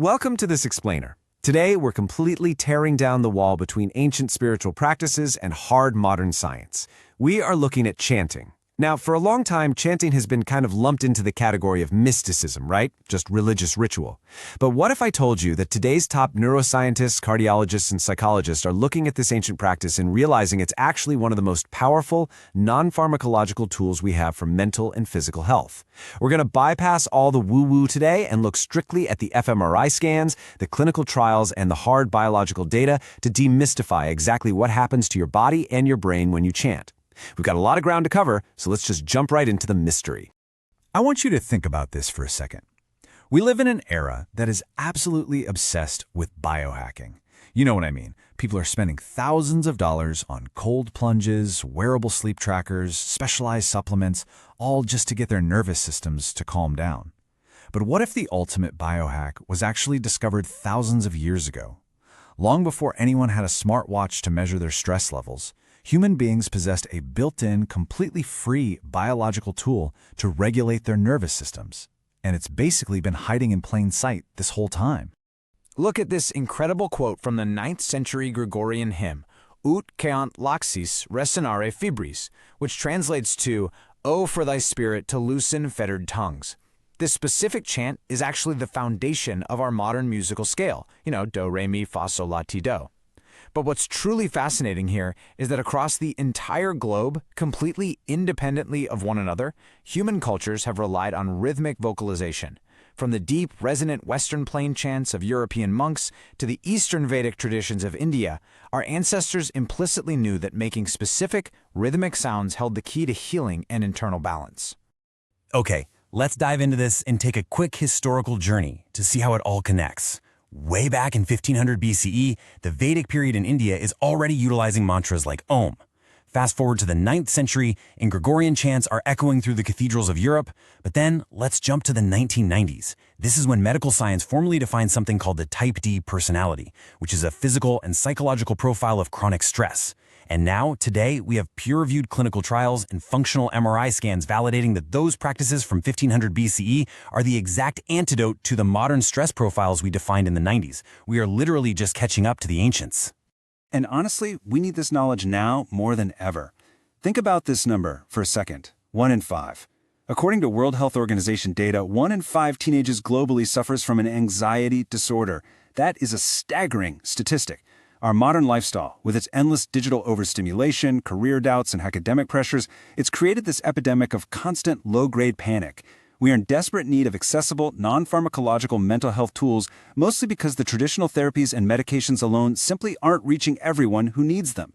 Welcome to this explainer. Today, we're completely tearing down the wall between ancient spiritual practices and hard modern science. We are looking at chanting. Now, for a long time, chanting has been kind of lumped into the category of mysticism, right? Just religious ritual. But what if I told you that today's top neuroscientists, cardiologists, and psychologists are looking at this ancient practice and realizing it's actually one of the most powerful, non-pharmacological tools we have for mental and physical health? We're going to bypass all the woo-woo today and look strictly at the fMRI scans, the clinical trials, and the hard biological data to demystify exactly what happens to your body and your brain when you chant. We've got a lot of ground to cover, so let's just jump right into the mystery. I want you to think about this for a second. We live in an era that is absolutely obsessed with biohacking. You know what I mean. People are spending thousands of dollars on cold plunges, wearable sleep trackers, specialized supplements, all just to get their nervous systems to calm down. But what if the ultimate biohack was actually discovered thousands of years ago? Long before anyone had a smartwatch to measure their stress levels, human beings possessed a built-in, completely free biological tool to regulate their nervous systems. And it's basically been hiding in plain sight this whole time. Look at this incredible quote from the 9th century Gregorian hymn, Ut ceant laxis resonare fibris, which translates to, "O for thy spirit to loosen fettered tongues." This specific chant is actually the foundation of our modern musical scale, do, re, mi, fa, sol, la, ti, do. But what's truly fascinating here is that across the entire globe, completely independently of one another, human cultures have relied on rhythmic vocalization. From the deep, resonant Western plain chants of European monks to the Eastern Vedic traditions of India, our ancestors implicitly knew that making specific, rhythmic sounds held the key to healing and internal balance. Okay, let's dive into this and take a quick historical journey to see how it all connects. Way back in 1500 BCE, the Vedic period in India is already utilizing mantras like Om. Fast forward to the 9th century, and Gregorian chants are echoing through the cathedrals of Europe. But then, let's jump to the 1990s. This is when medical science formally defines something called the Type D personality, which is a physical and psychological profile of chronic stress. And now, today, we have peer-reviewed clinical trials and functional MRI scans validating that those practices from 1500 BCE are the exact antidote to the modern stress profiles we defined in the 90s. We are literally just catching up to the ancients. And honestly, we need this knowledge now more than ever. Think about this number for a second, 1 in 5. According to World Health Organization data, 1 in 5 teenagers globally suffers from an anxiety disorder. That is a staggering statistic. Our modern lifestyle, with its endless digital overstimulation, career doubts, and academic pressures, it's created this epidemic of constant low-grade panic. We are in desperate need of accessible, non-pharmacological mental health tools, mostly because the traditional therapies and medications alone simply aren't reaching everyone who needs them.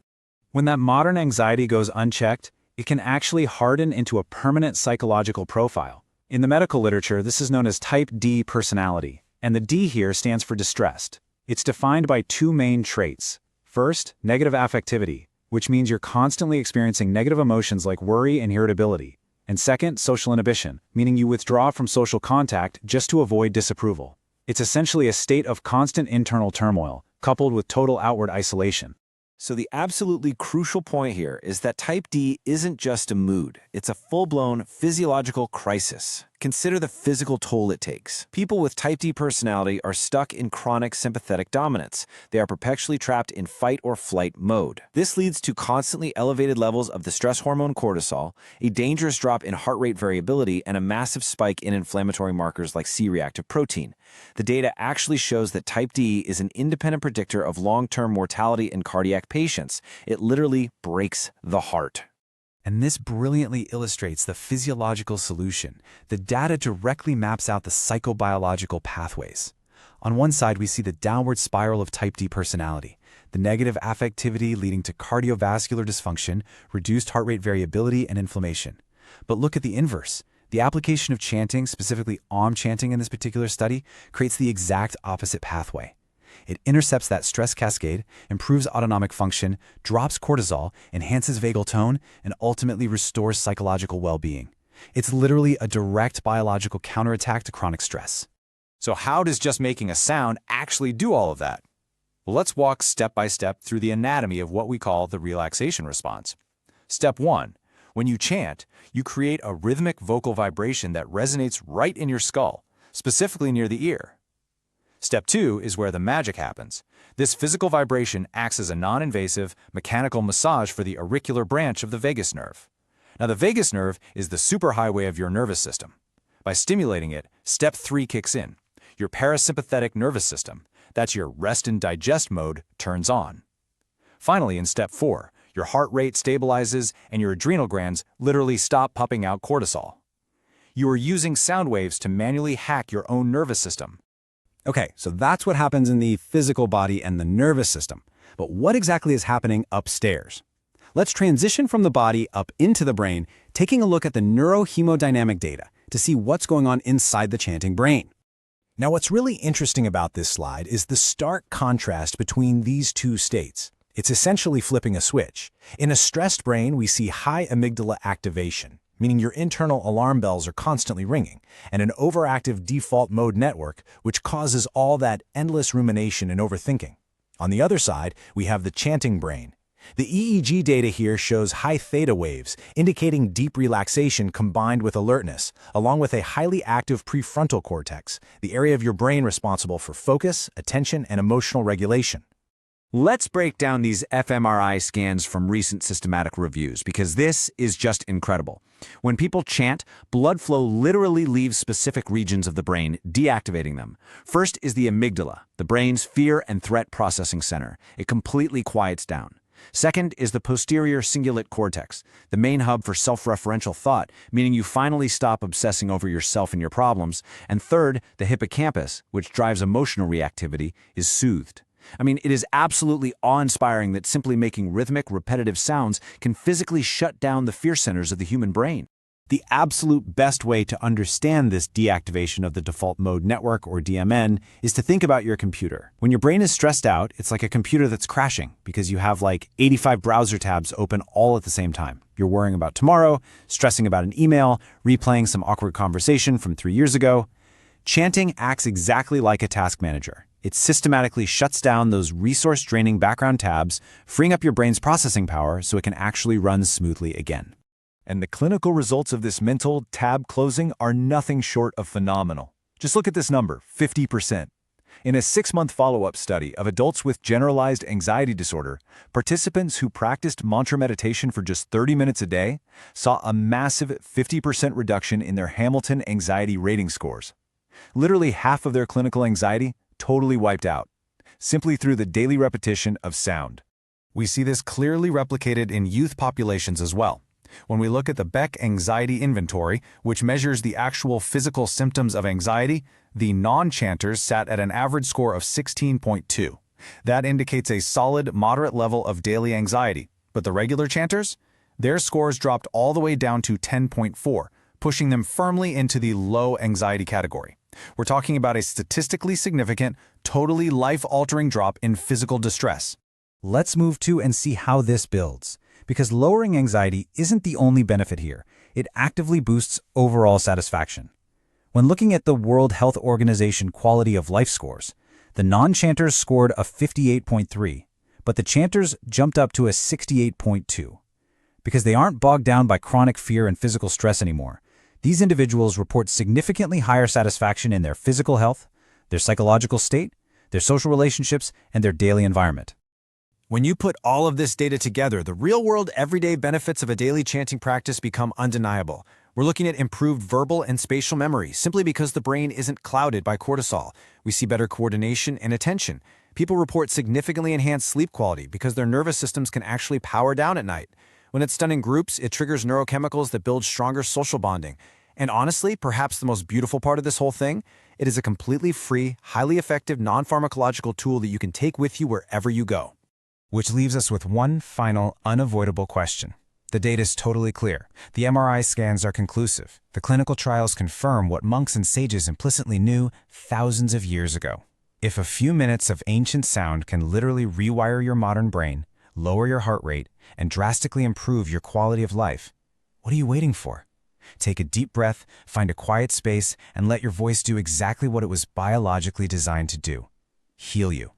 When that modern anxiety goes unchecked, it can actually harden into a permanent psychological profile. In the medical literature, this is known as Type D personality, and the D here stands for distressed. It's defined by 2 main traits. First, negative affectivity, which means you're constantly experiencing negative emotions like worry and irritability. And second, social inhibition, meaning you withdraw from social contact just to avoid disapproval. It's essentially a state of constant internal turmoil, coupled with total outward isolation. So the absolutely crucial point here is that Type D isn't just a mood. It's a full-blown physiological crisis. Consider the physical toll it takes. People with Type D personality are stuck in chronic sympathetic dominance. They are perpetually trapped in fight or flight mode. This leads to constantly elevated levels of the stress hormone cortisol, a dangerous drop in heart rate variability, and a massive spike in inflammatory markers like C-reactive protein. The data actually shows that Type D is an independent predictor of long-term mortality in cardiac patients. It literally breaks the heart. And this brilliantly illustrates the physiological solution. The data directly maps out the psychobiological pathways. On one side, we see the downward spiral of Type D personality, the negative affectivity leading to cardiovascular dysfunction, reduced heart rate variability, and inflammation. But look at the inverse. The application of chanting, specifically Om chanting in this particular study, creates the exact opposite pathway. It intercepts that stress cascade, improves autonomic function, drops cortisol, enhances vagal tone, and ultimately restores psychological well-being. It's literally a direct biological counterattack to chronic stress. So how does just making a sound actually do all of that? Well, let's walk step by step through the anatomy of what we call the relaxation response. Step 1. When you chant, you create a rhythmic vocal vibration that resonates right in your skull, specifically near the ear. Step 2 is where the magic happens. This physical vibration acts as a non-invasive, mechanical massage for the auricular branch of the vagus nerve. Now, the vagus nerve is the superhighway of your nervous system. By stimulating it, Step 3 kicks in. Your parasympathetic nervous system, that's your rest and digest mode, turns on. Finally, in Step 4, your heart rate stabilizes and your adrenal glands literally stop pumping out cortisol. You are using sound waves to manually hack your own nervous system. Okay, so that's what happens in the physical body and the nervous system. But what exactly is happening upstairs? Let's transition from the body up into the brain, taking a look at the neurohemodynamic data to see what's going on inside the chanting brain. Now, what's really interesting about this slide is the stark contrast between these two states. It's essentially flipping a switch. In a stressed brain, we see high amygdala activation, meaning your internal alarm bells are constantly ringing, and an overactive default mode network, which causes all that endless rumination and overthinking. On the other side, we have the chanting brain. The EEG data here shows high theta waves, indicating deep relaxation combined with alertness, along with a highly active prefrontal cortex, the area of your brain responsible for focus, attention, and emotional regulation. Let's break down these fMRI scans from recent systematic reviews, because this is just incredible. When people chant, blood flow literally leaves specific regions of the brain, deactivating them. First is the amygdala, the brain's fear and threat processing center. It completely quiets down. Second is the posterior cingulate cortex, the main hub for self-referential thought, meaning you finally stop obsessing over yourself and your problems. And third, the hippocampus, which drives emotional reactivity, is soothed. I mean, it is absolutely awe-inspiring that simply making rhythmic, repetitive sounds can physically shut down the fear centers of the human brain. The absolute best way to understand this deactivation of the default mode network, or DMN, is to think about your computer. When your brain is stressed out, it's like a computer that's crashing because you have like 85 browser tabs open all at the same time. You're worrying about tomorrow, stressing about an email, replaying some awkward conversation from 3 years ago. Chanting acts exactly like a task manager. It systematically shuts down those resource-draining background tabs, freeing up your brain's processing power so it can actually run smoothly again. And the clinical results of this mental tab closing are nothing short of phenomenal. Just look at this number, 50%. In a 6-month follow-up study of adults with generalized anxiety disorder, participants who practiced mantra meditation for just 30 minutes a day saw a massive 50% reduction in their Hamilton anxiety rating scores. Literally half of their clinical anxiety totally wiped out, simply through the daily repetition of sound. We see this clearly replicated in youth populations as well. When we look at the Beck Anxiety Inventory, which measures the actual physical symptoms of anxiety, the non-chanters sat at an average score of 16.2. That indicates a solid, moderate level of daily anxiety. But the regular chanters? Their scores dropped all the way down to 10.4, pushing them firmly into the low anxiety category. We're talking about a statistically significant, totally life-altering drop in physical distress. Let's move to and see how this builds. Because lowering anxiety isn't the only benefit here. It actively boosts overall satisfaction. When looking at the World Health Organization quality of life scores, the non-chanters scored a 58.3, but the chanters jumped up to a 68.2. Because they aren't bogged down by chronic fear and physical stress anymore, these individuals report significantly higher satisfaction in their physical health, their psychological state, their social relationships, and their daily environment. When you put all of this data together, the real-world everyday benefits of a daily chanting practice become undeniable. We're looking at improved verbal and spatial memory simply because the brain isn't clouded by cortisol. We see better coordination and attention. People report significantly enhanced sleep quality because their nervous systems can actually power down at night. When it's done in groups, it triggers neurochemicals that build stronger social bonding. And honestly, perhaps the most beautiful part of this whole thing, it is a completely free, highly effective, non-pharmacological tool that you can take with you wherever you go. Which leaves us with one final, unavoidable question. The data is totally clear. The MRI scans are conclusive. The clinical trials confirm what monks and sages implicitly knew thousands of years ago. If a few minutes of ancient sound can literally rewire your modern brain, lower your heart rate, and drastically improve your quality of life, what are you waiting for? Take a deep breath, find a quiet space, and let your voice do exactly what it was biologically designed to do: heal you.